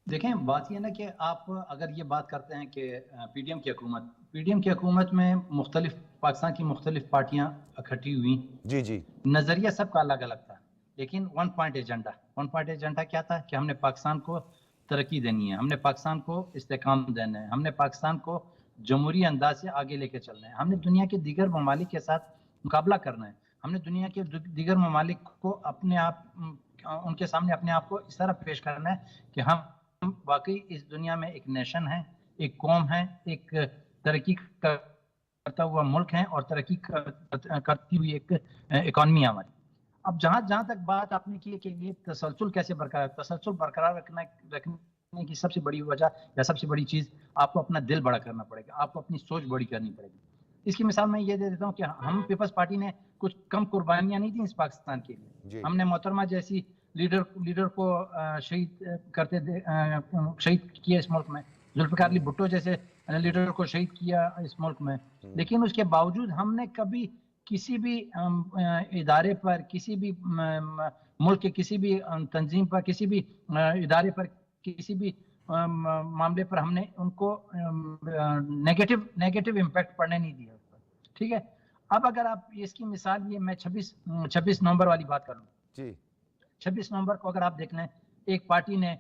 دیکھیں بات یہ نا کہ آپ اگر یہ بات کرتے ہیں کہ پی ڈی ایم کی حکومت میں مختلف پاکستان کی مختلف پارٹیاں اکٹھی ہوئی. جی جی. نظریہ سب کا الگ الگ تھا لیکن ون پوائنٹ ایجنڈا کیا تھا کہ ہم نے پاکستان کو ترقی دینی ہے, ہم نے پاکستان کو استحکام دینا ہے, ہم نے پاکستان کو جمہوری انداز سے آگے لے کے چلنا ہے, ہم نے دنیا کے دیگر ممالک کے ساتھ مقابلہ کرنا ہے, ہم نے دنیا کے دیگر ممالک کو اپنے آپ ان کے سامنے اپنے آپ کو اس طرح پیش کرنا ہے کہ ہم واقعی اس دنیا میں ایک نیشن ہے, ایک قوم ہے, ایک ترقی کرتا ہوا ملک ہے اور ترقی کرتی ہوئی ایک اکانومی ہماری. اب جہاں تک بات آپ نے کی کہ یہ تسلسل کیسے برقرار رکھنے کی سب سے بڑی وجہ یا سب سے بڑی چیز آپ کو اپنا دل بڑا کرنا پڑے گا, آپ کو اپنی سوچ بڑی کرنی پڑے گی. اس کی مثال میں یہ دے دیتا ہوں کہ ہم پیپلز پارٹی نے کچھ کم قربانیاں نہیں دیں اس پاکستان کے لیے. ہم نے محترمہ جیسی لیڈر کو شہید کیا اس ملک میں, ذوالفقار علی بھٹو جیسے لیڈر کو شہید کیا اس ملک میں, لیکن اس کے باوجود ہم نے کبھی کسی بھی ادارے پر, کسی بھی ملک کے کسی بھی تنظیم پر, کسی بھی ادارے پر, کسی بھی معاملے پر ہم نے ان کو نیگیٹو امپیکٹ پڑنے نہیں دیا. ٹھیک ہے, اب اگر آپ اس کی مثال یہ میں 26 نومبر والی بات کروں جی, 26 نومبر کو اگر آپ دیکھ لیں ایک پارٹی نے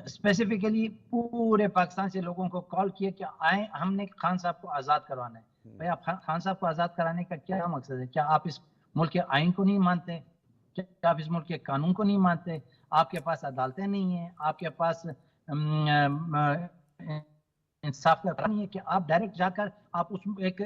اسپیسیفکلی پورے پاکستان سے لوگوں کو کال کیا کہ آئیں ہم نے خان صاحب کو آزاد کروانا ہے. بھائی آپ خان صاحب کو آزاد کرانے کا کیا مقصد ہے؟ کیا آپ اس ملک کے آئین کو نہیں مانتے؟ کیا آپ اس ملک کے قانون کو نہیں مانتے؟ آپ کے پاس عدالتیں نہیں ہیں, آپ کے پاس انصاف کا نہیں ہے کہ آپ ڈائریکٹ جا کر آپ اس ایک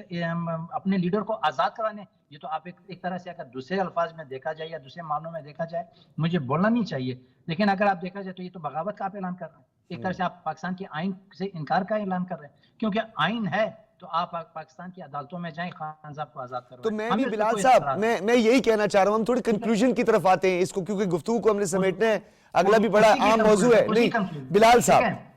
اپنے لیڈر کو آزاد کرانے؟ یہ تو آپ ایک طرح سے اگر دوسرے الفاظ میں دیکھا جائے یا دوسرے معنوں میں دیکھا جائے, مجھے بولنا نہیں چاہیے, لیکن اگر آپ دیکھا جائے تو یہ تو بغاوت کا آپ اعلان کر رہے ہیں. ایک طرح سے آپ پاکستان کے آئین سے انکار کا اعلان کر رہے ہیں, کیونکہ آئین ہے تو آپ پاکستان کی عدالتوں میں جائیں, خان صاحب کو آزاد کروائیں. تو میں بھی بلال صاحب میں یہی کہنا چاہ رہا ہوں, ہم تھوڑی کنکلوژن کی طرف آتے ہیں اس کو, کیونکہ گفتگو کو ہم نے سمیٹنا ہے, اگلا بھی بڑا عام موضوع ہے. نہیں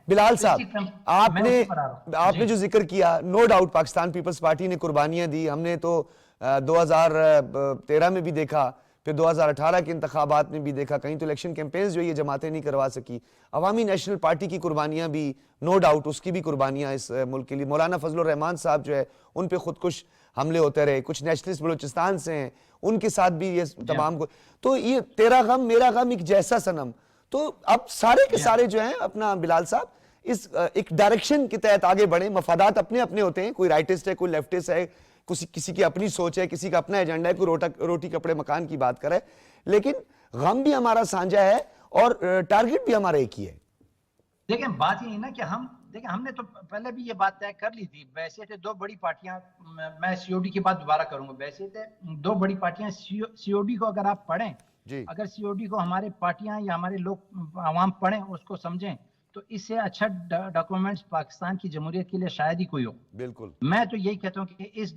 بلال صاحب آپ نے جو ذکر کیا, نو ڈاؤٹ پاکستان پیپلز پارٹی نے قربانیاں دی. ہم نے تو 2013 میں بھی دیکھا, پھر 2018 کے انتخابات میں بھی دیکھا, کہیں تو الیکشن کیمپینز جو یہ جماعتیں نہیں کروا سکی. عوامی نیشنل پارٹی کی قربانیاں بھی نو ڈاؤٹ, اس کی بھی قربانیاں اس ملک کے لیے. مولانا فضل الرحمان صاحب جو ہے ان پہ خودکش حملے ہوتے رہے, کچھ نیشنلسٹ بلوچستان سے ہیں ان کے ساتھ بھی یہ تمام کو, تو یہ تیرا غم میرا غم ایک جیسا صنم. تو اب سارے کے سارے جو ہیں اپنا بلال صاحب اس ایک ڈائریکشن کے تحت آگے بڑھیں. مفادات اپنے اپنے ہوتے ہیں, کوئی رائٹسٹ ہے, کوئی لیفٹسٹ ہے, کسی کی اپنی سوچ ہے, کسی کا اپنا ایجنڈا ہے, کوئی روٹی کپڑے مکان کی بات کرے, لیکن غم بھی ہمارا سانجا ہے اور ٹارگٹ بھی ہمارا ایک ہی ہے. دیکھیں بات یہ ہے نا کہ ہم نے تو پہلے بھی یہ بات طے کر لی تھی. ویسے تھے دو بڑی پارٹیاں, میں سی او ڈی کی بات دوبارہ کروں گا, ویسے تھے دو بڑی پارٹیاں. سی او ڈی کو اگر آپ پڑھیں, اگر سی او ڈی کو ہمارے پارٹیاں یا ہمارے لوگ عوام پڑھیں, اس کو سمجھیں, تو اس سے اچھا ڈاکومنٹس پاکستان کی جمہوریت کے لیے شاید ہی کوئی ہو. بالکل, میں تو یہی کہتا ہوں کہ اس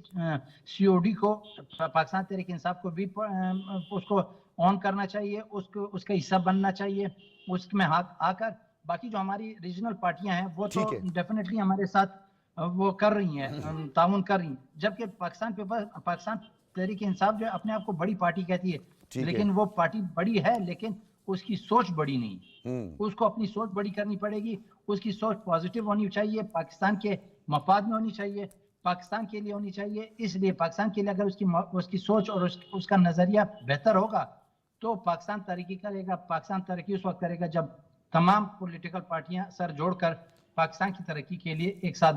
سی او ڈی کو پاکستان تحریک انصاف کو بھی اس کو آن کرنا چاہیے, اس کا حصہ بننا چاہیے, اس میں آ کر باقی جو ہماری ریجنل پارٹیاں ہیں وہ تو ڈیفینیٹلی ہمارے ساتھ وہ کر رہی ہیں, تعاون کر رہی ہیں. جبکہ پاکستان تحریک انصاف جو ہے اپنے آپ کو بڑی پارٹی کہتی ہے, لیکن وہ پارٹی بڑی ہے لیکن اس کی سوچ بڑی نہیں. اس کو اپنی سوچ بڑی کرنی پڑے گی. اس کی سوچ پازیٹیو ہونی چاہیے, پاکستان کے مفاد میں ہونی چاہیے, پاکستان کے لیے ہونی چاہیے. اس لیے پاکستان کے لیے اگر اس کی سوچ اور اس کا نظریہ بہتر ہوگا تو پاکستان ترقی کرے گا. پاکستان ترقی اس وقت کرے گا جب تمام پولیٹیکل پارٹیاں سر جوڑ کر پاکستان کی ترقی کے لیے ایک ساتھ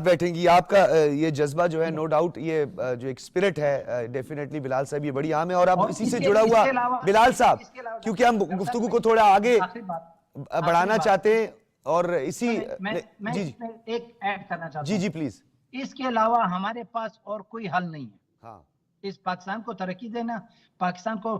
بیٹھیں گی. آپ کا یہ جذبہ جو ہے نو ڈاؤٹ, یہ جو ایک اسپرٹ ہے ڈیفینیٹلی بلال صاحب یہ بڑی عام ہے. اور اب اسی سے جڑا ہوا بلال صاحب, کیونکہ ہم گفتگو کو تھوڑا آگے بڑھانا چاہتے ہیں اور اسی ایک ایڈ کرنا چاہتا ہوں. جی پلیز. اس کے علاوہ ہمارے پاس اور کوئی حل نہیں ہے. اس پاکستان کو ترقی دینا, پاکستان کو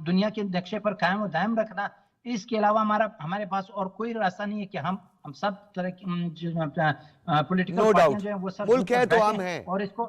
دنیا کے نقشے پر قائم و دائم رکھنا, اس کے علاوہ ہمارے پاس اور کوئی راستہ نہیں ہے کہ ہم سب پولیٹیکل پارٹیاں جو ہیں وہ سب ملک ہے تو ہم ہیں, اور اس کو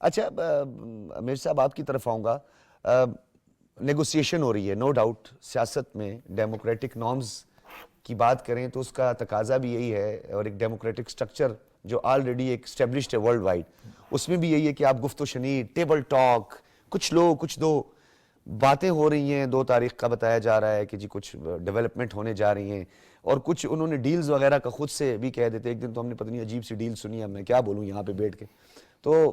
اچھا میر صاحب آپ کی طرف آؤں گا. نیگوسیشن ہو رہی ہے نو ڈاؤٹ. سیاست میں ڈیموکریٹک نارمز کی بات کریں تو اس کا تقاضا بھی یہی ہے, اور ایک ڈیموکریٹک سٹرکچر جو آلریڈی ایک اسٹیبلشڈ ہے ورلڈ وائڈ, اس میں بھی یہی ہے کہ آپ گفت و شنید, ٹیبل ٹاک, کچھ لو کچھ دو, باتیں ہو رہی ہیں. 2 تاریخ کا بتایا جا رہا ہے کہ جی کچھ ڈیولپمنٹ ہونے جا رہی ہیں, اور کچھ انہوں نے ڈیلز وغیرہ کا خود سے بھی کہہ دیتے. ایک دن تو ہم نے پتہ نہیں عجیب سی ڈیل سنی ہے, میں کیا بولوں یہاں پہ بیٹھ کے. تو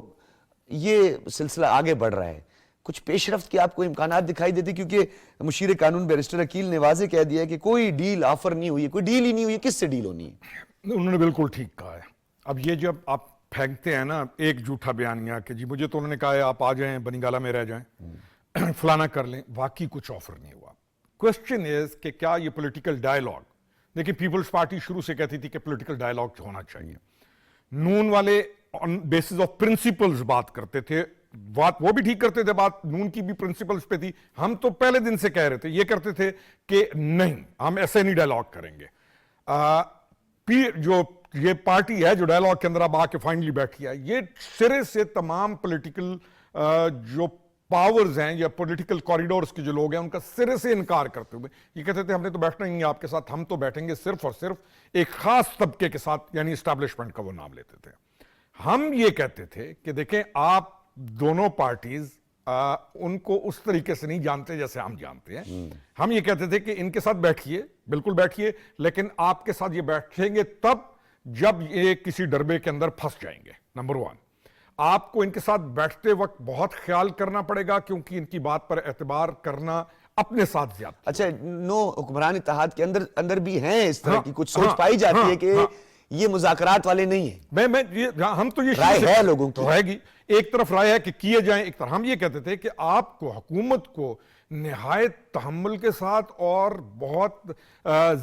یہ سلسلہ آگے بڑھ رہا ہے. کچھ پیش رفت کے آپ کو امکانات دکھائی دیتے, کیونکہ مشیر قانون بیرسٹر عقیل نے واضح کہہ دیا ہے کہ کوئی ڈیل آفر نہیں ہوئی ہے, کوئی ڈیل ہی نہیں ہوئی ہے, کس سے ڈیل ہونی ہے؟ انہوں نے بالکل ٹھیک کہا ہے. اب یہ جب آپ پھینکتے ہیں نا ایک جھوٹا بیانیہ کہ جی مجھے تو انہوں نے کہا ہے آپ آ جائیں بنی گالہ میں رہ جائیں, فلانا کر لیں, واقعی کچھ آفر نہیں ہوا. کوسچن از کہ کیا یہ پولیٹیکل ڈائیلاگ, دیکھیں پیپلز پارٹی شروع سے کہتی تھی کہ پولیٹیکل ڈائیلاگ ہونا چاہیے. نون والے آن بیسس آف پرنسپلز بات کرتے تھے, بات وہ بھی ٹھیک کرتے تھے, بات نون کی بھی پرنسپلز پہ تھی. ہم تو پہلے دن سے کہہ رہے تھے, یہ کرتے تھے کہ نہیں ہم ایسے نہیں ڈائیلاگ کریں گے. جو یہ پارٹی ہے جو ڈائیلاگ کے اندر اب آ کے فائنلی بیٹھی ہے, یہ سرے سے تمام پولیٹیکل جو پاورز ہیں یا پولیٹیکل کوریڈورز کے جو لوگ ہیں ان کا سرے سے انکار کرتے ہوئے یہ کہتے تھے ہم نے تو بیٹھنا ہی نہیں آپ کے ساتھ, ہم تو بیٹھیں گے صرف اور صرف ایک خاص طبقے کے ساتھ, یعنی اسٹیبلشمنٹ کا وہ نام لیتے تھے. ہم یہ کہتے تھے کہ دیکھیں آپ دونوں پارٹیز ان کو اس طریقے سے نہیں جانتے جیسے ہم جانتے ہیں. ہم یہ کہتے تھے کہ ان کے ساتھ بیٹھیے, بالکل بیٹھیے, لیکن آپ کے ساتھ یہ بیٹھیں گے تب جب یہ کسی ڈربے کے اندر پھنس جائیں گے. نمبر 1, آپ کو ان کے ساتھ بیٹھتے وقت بہت خیال کرنا پڑے گا کیونکہ ان کی بات پر اعتبار کرنا اپنے ساتھ زیادہ. اچھا نو حکمران اتحاد کے اندر بھی ہیں اس طرح کی کچھ سوچ پائی جاتی ہے کہ یہ مذاکرات والے نہیں ہیں. ہم تو یہ رائے ہے لوگوں کی, رہے گی ایک طرف رائے ہے کہ کیے جائیں, ایک طرف ہم یہ کہتے تھے کہ آپ کو حکومت کو نہایت تحمل کے ساتھ اور بہت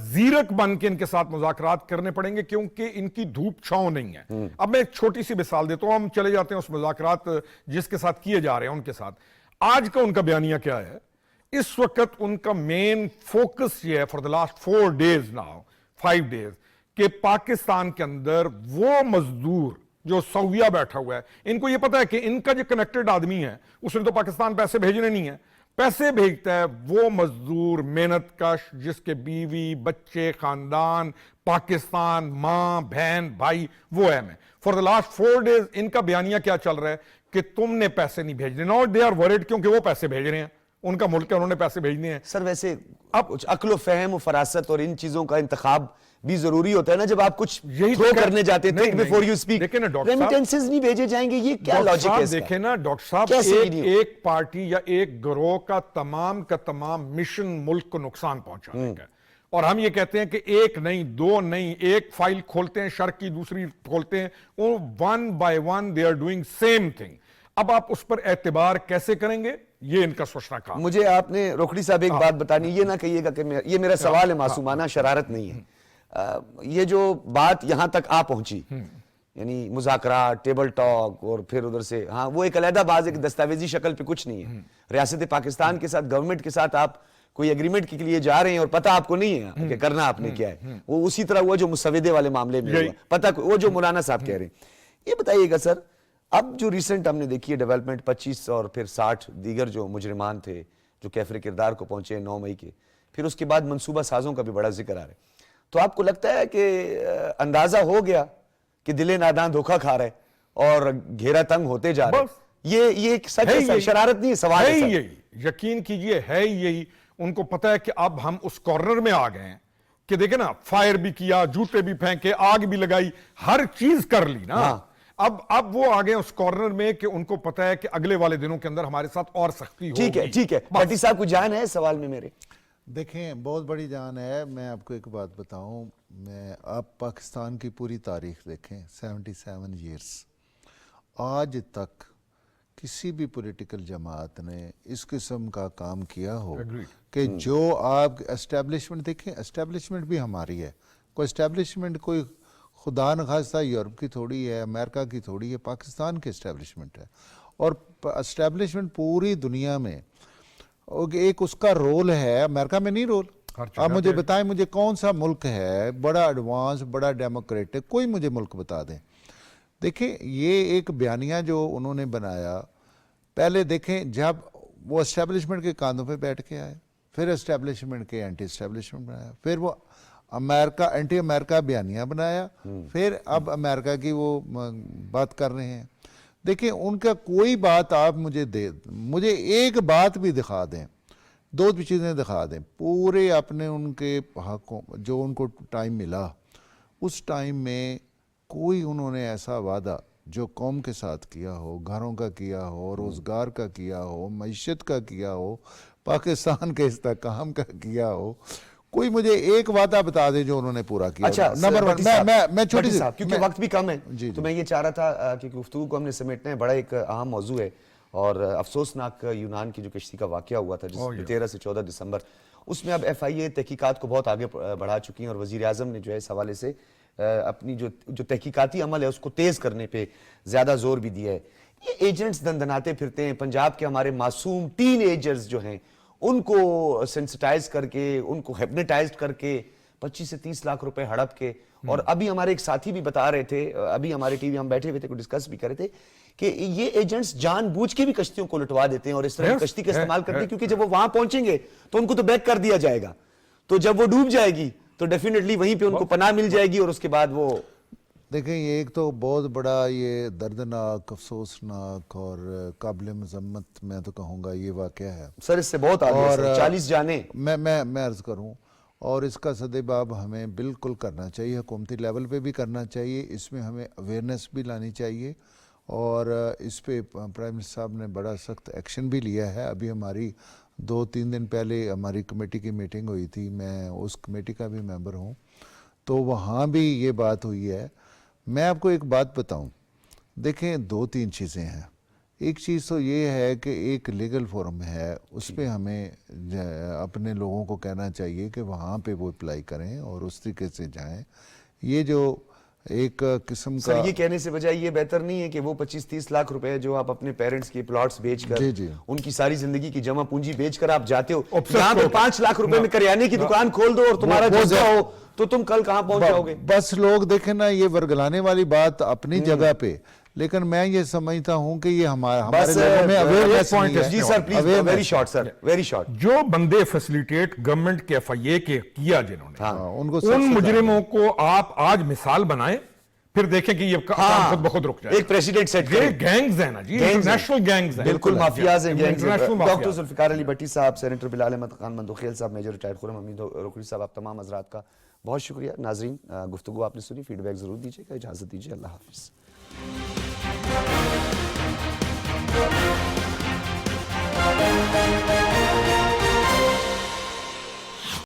زیرک بن کے ان کے ساتھ مذاکرات کرنے پڑیں گے کیونکہ ان کی دھوپ چھاؤں نہیں ہے. اب میں ایک چھوٹی سی مثال دیتا ہوں, ہم چلے جاتے ہیں اس مذاکرات جس کے ساتھ کیے جا رہے ہیں ان کے ساتھ. آج کا ان کا بیانیہ کیا ہے؟ اس وقت ان کا مین فوکس یہ ہے for the last 4 days now 5 days کہ پاکستان کے اندر وہ مزدور جو سعودیہ بیٹھا ہوا ہے, ان کو یہ پتا ہے کہ ان کا جو کنیکٹڈ آدمی ہے اس نے تو پاکستان پیسے بھیجنے نہیں ہیں, پیسے بھیجتا ہے وہ مزدور محنت کش جس کے بیوی بچے خاندان پاکستان ماں بہن بھائی وہ ہے. میں فار دا لاسٹ 4 days ان کا بیانیہ کیا چل رہا ہے کہ تم نے پیسے نہیں بھیجنے. ناٹ دے آر ورڈ کیونکہ وہ پیسے بھیج رہے ہیں, ان کا ملک ہے, انہوں نے پیسے بھیجنے ہیں. سر ویسے اب عقل و فہم و فراست اور ان چیزوں کا انتخاب بھی ضروری ہوتا ہے نا جب آپ کچھ تھرو کرنے جاتے تھے بیفور یو اسپیک. ریمیٹنسز نہیں بھیجے جائیں گے, یہ کیا لاجک ہے اس کا؟ دیکھیں نا ڈاکٹر صاحب, ایک پارٹی یا ایک گروہ کا تمام مشن ملک کو نقصان پہنچانے کا, اور ہم یہ کہتے ہیں کہ ایک نہیں 2 نہیں, ایک فائل کھولتے ہیں شرک کی دوسری کھولتے ہیں, وہ 1 by 1 they are doing same thing. اب آپ اس پر اعتبار کیسے کریں گے یہ ان کا سوچنا کام. مجھے آپ نے روکڑی صاحب ایک بات بتانی, یہ نہ کہیے گا کہ یہ میرا سوال ہے معصومانہ شرارت نہیں ہے. یہ جو بات یہاں تک آ پہنچی یعنی مذاکرات ٹیبل ٹاک اور پھر ادھر سے ہاں وہ ایک علیحدہ بات ہے کہ دستاویزی شکل پہ کچھ نہیں ہے. ریاست پاکستان کے ساتھ گورنمنٹ کے ساتھ آپ کوئی اگریمنٹ کے لیے جا رہے ہیں اور پتہ آپ کو نہیں ہے کہ کرنا آپ نے کیا ہے. وہ اسی طرح ہوا جو مسودے والے معاملے میں ہوا, پتہ وہ جو مولانا صاحب کہہ رہے ہیں. یہ بتائیے گا سر, اب جو ریسنٹ ہم نے دیکھی ہے ڈیولپمنٹ 25 اور پھر 60 دیگر جو مجرمان تھے جو کیفر کردار کو پہنچے 9 مئی کے, پھر اس کے بعد منصوبہ سازوں کا بھی بڑا ذکر آ رہا ہے, تو آپ کو لگتا ہے کہ اندازہ ہو گیا کہ دل ناداں دھوکہ کھا رہے اور گھیرا تنگ ہوتے جا رہے؟ یہ سچ ہے, شرارت نہیں ہے, سوال ہے. یہی یقین کیجئے ہے یہی. ان کو پتا ہے کہ اب ہم اس کارنر میں آ گئے ہیں کہ دیکھیں نا, فائر بھی کیا, جوتے بھی پھینکے, آگ بھی لگائی, ہر چیز کر لی نا. اب وہ آگے اس کارنر میں کہ ان کو پتا ہے کہ اگلے والے دنوں کے اندر ہمارے ساتھ اور سختی ہوگی. ٹھیک ہے بھٹی صاحب کو جان ہے سوال میں میرے؟ دیکھیں بہت بڑی جان ہے. میں آپ کو ایک بات بتاؤں, آپ پاکستان کی پوری تاریخ دیکھیں 77 ایئرس, آج تک کسی بھی پولیٹیکل جماعت نے اس قسم کا کام کیا ہو کہ جو آپ اسٹیبلشمنٹ دیکھیں, اسٹیبلشمنٹ بھی ہماری ہے, کوئی اسٹیبلشمنٹ کوئی خدا نخواستہ یورپ کی تھوڑی ہے, امریکہ کی تھوڑی ہے, پاکستان کی اسٹیبلشمنٹ ہے. اور اسٹیبلشمنٹ پوری دنیا میں ایک اس کا رول ہے, امریکہ میں نہیں رول. آپ مجھے بتائیں مجھے کون سا ملک ہے بڑا ایڈوانس بڑا ڈیموکریٹک, کوئی مجھے ملک بتا دیں. دیکھیں یہ ایک بیانیہ جو انہوں نے بنایا، پہلے دیکھیں جب وہ اسٹیبلشمنٹ کے کاندھوں پہ بیٹھ کے آئے، پھر اسٹیبلشمنٹ کے اینٹی اسٹیبلشمنٹ بنایا، پھر وہ امریکہ اینٹی امریکہ بیانیہ بنایا، پھر اب امریکہ کی وہ بات کر رہے ہیں۔ دیکھیں ان کا کوئی بات آپ مجھے ایک بات بھی دکھا دیں، دو چیزیں دکھا دیں پورے اپنے ان کے حقوں جو ان کو ٹائم ملا، اس ٹائم میں کوئی انہوں نے ایسا وعدہ جو قوم کے ساتھ کیا ہو، گھروں کا کیا ہو، روزگار کا کیا ہو، معیشت کا کیا ہو، پاکستان کے استحکام کا کیا ہو، کوئی مجھے ایک وعدہ بتا دے جو انہوں نے پورا کیا۔ اچھا نمبر ون، میں چھوٹی بھٹی سی صاحب کیونکہ وقت بھی کم ہے جی تو میں یہ چاہ رہا تھا کہ گفتگو کو ہم نے سمیٹنا ہے، بڑا ایک اہم موضوع ہے اور افسوسناک یونان کی جو کشتی کا واقعہ ہوا تھا جس 13 سے 14 دسمبر، اس میں اب ایف آئی اے تحقیقات کو بہت آگے بڑھا چکی ہیں اور وزیر اعظم نے جو ہے اس حوالے سے اپنی جو تحقیقاتی عمل ہے اس کو تیز کرنے پہ زیادہ زور بھی دیا ہے۔ یہ ایجنٹس دندناتے پھرتے ہیں، پنجاب کے ہمارے معصوم ٹین ایجرز جو ہیں ان کو سینسٹائز کر کے، ان کو ہیپنیٹائزڈ کر کے 25 سے 30 لاکھ روپے ہڑپ کے، اور ابھی ہمارے ایک ساتھی بھی بتا رہے تھے، ابھی ہمارے ٹی وی ہم بیٹھے ہوئے تھے، کوئی ڈسکس بھی کر رہے تھے کہ یہ ایجنٹس جان بوجھ کے بھی کشتیوں کو لٹوا دیتے ہیں اور اس طرح کی کشتی کا استعمال کرتے ہیں کیونکہ جب وہ وہاں پہنچیں گے تو ان کو تو بیک کر دیا جائے گا، تو جب وہ ڈوب جائے گی تو ڈیفینیٹلی وہیں پہ ان کو پناہ مل جائے گی اور اس کے بعد وہ دیکھیں یہ ایک تو بہت بڑا یہ دردناک، افسوسناک اور قابل مذمت میں تو کہوں گا یہ واقعہ ہے۔ سر اس سے بہت آگے ہے سر، 40 جانیں۔ میں عرض کروں اور اس کا سدباب ہمیں بالکل کرنا چاہیے، حکومتی لیول پہ بھی کرنا چاہیے، اس میں ہمیں اویئرنیس بھی لانی چاہیے اور اس پہ پرائم منسٹر صاحب نے بڑا سخت ایکشن بھی لیا ہے۔ ابھی ہماری 2-3 دن پہلے ہماری کمیٹی کی میٹنگ ہوئی تھی، میں اس کمیٹی کا بھی ممبر ہوں، تو وہاں بھی یہ بات ہوئی ہے۔ میں آپ کو ایک بات بتاؤں، دیکھیں 2-3 چیزیں ہیں۔ ایک چیز تو یہ ہے کہ ایک لیگل فورم ہے، اس پہ ہمیں اپنے لوگوں کو کہنا چاہیے کہ وہاں پہ وہ اپلائی کریں اور اس طریقے سے جائیں۔ یہ جو ایک قسم کا سر یہ کہنے سے بجائے یہ بہتر نہیں ہے کہ وہ 25-30 لاکھ روپے جو آپ اپنے پیرنٹس کی پلاٹس بیچ کر، ان کی ساری زندگی کی جمع پونجی بیچ کر آپ جاتے ہو، یہاں پہ 5 لاکھ روپے میں کریانے کی دکان کھول دو اور تمہارا جذبہ ہو تو تم کل کہاں پہنچ جاؤ گے؟ بس لوگ دیکھیں نا، یہ ورگلانے والی بات اپنی جگہ پہ، لیکن میں یہ سمجھتا ہوں کہ یہ ہمارے لوگوں میں اویئرنیس نہیں ہے۔ جی سر پلیز ویری شارٹ سر، ویری شارٹ۔ جو بندے فیسلیٹیٹ گورنمنٹ کے ایف آئی اے کے کیا جنہوں نے، ان مجرموں کو آپ آج مثال بنائیں، پھر دیکھیں کہ یہ کام خود بخود رک جائے۔ ایک پریسیڈنٹ سیٹ یہ گینگز ہیں نا جی، انٹرنیشنل گینگز ہیں، بالکل مافیاز ہیں، گینگز ہیں۔ انٹرنیشنل ڈاکٹر ذوالفقار علی بھٹی صاحب، سینیٹر بلال احمد خان مندوخیل صاحب، میجر ریٹائرڈ خرم حمید روکڑی صاحب، آپ تمام حضرات کا بہت شکریہ۔ ناظرین گفتگو آپ نے سنی، فیڈ بیک ضرور دیجیے گا، اجازت دیجیے، اللہ حافظ۔